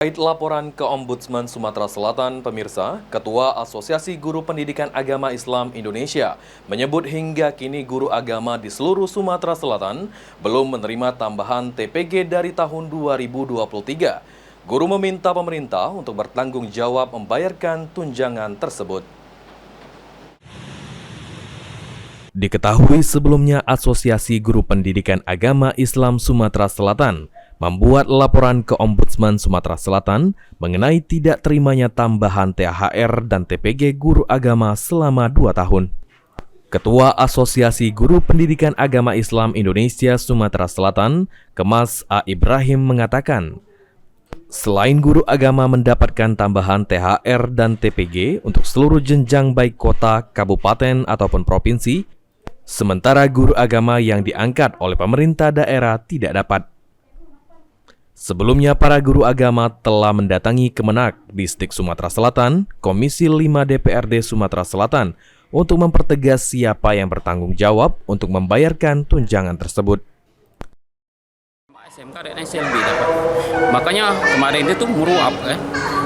Terkait laporan ke Ombudsman Sumatera Selatan, pemirsa, Ketua Asosiasi Guru Pendidikan Agama Islam Indonesia menyebut hingga kini guru agama di seluruh Sumatera Selatan belum menerima tambahan TPG dari tahun 2023. Guru meminta pemerintah untuk bertanggung jawab membayarkan tunjangan tersebut. Diketahui sebelumnya Asosiasi Guru Pendidikan Agama Islam Sumatera Selatan membuat laporan ke Ombudsman Sumatera Selatan mengenai tidak terimanya tambahan THR dan TPG guru agama selama 2 tahun. Ketua Asosiasi Guru Pendidikan Agama Islam Indonesia Sumatera Selatan, Kemas A. Ibrahim mengatakan, selain guru agama mendapatkan tambahan THR dan TPG untuk seluruh jenjang baik kota, kabupaten, ataupun provinsi, sementara guru agama yang diangkat oleh pemerintah daerah tidak dapat. Sebelumnya, para guru agama telah mendatangi Kemenak, Distrik Sumatera Selatan, Komisi 5 DPRD Sumatera Selatan, untuk mempertegas siapa yang bertanggung jawab untuk membayarkan tunjangan tersebut. SMK dan SLB dapat. Makanya kemarin itu meruap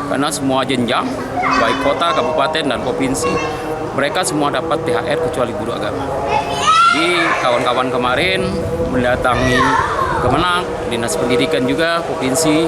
karena semua jenjang, baik kota, kabupaten, dan provinsi, mereka semua dapat THR kecuali guru agama. Jadi kawan-kawan kemarin mendatangi Kemenak, Dinas Pendidikan juga, Provinsi,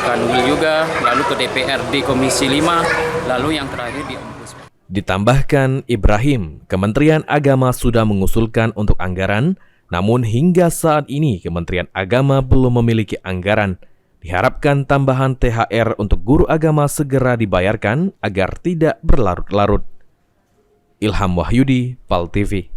Kanwil juga, lalu ke DPRD Komisi 5, lalu yang terakhir di Ombudsman. Ditambahkan Ibrahim, Kementerian Agama sudah mengusulkan untuk anggaran, namun hingga saat ini Kementerian Agama belum memiliki anggaran. Diharapkan tambahan THR untuk guru agama segera dibayarkan agar tidak berlarut-larut. Ilham Wahyudi, PAL TV.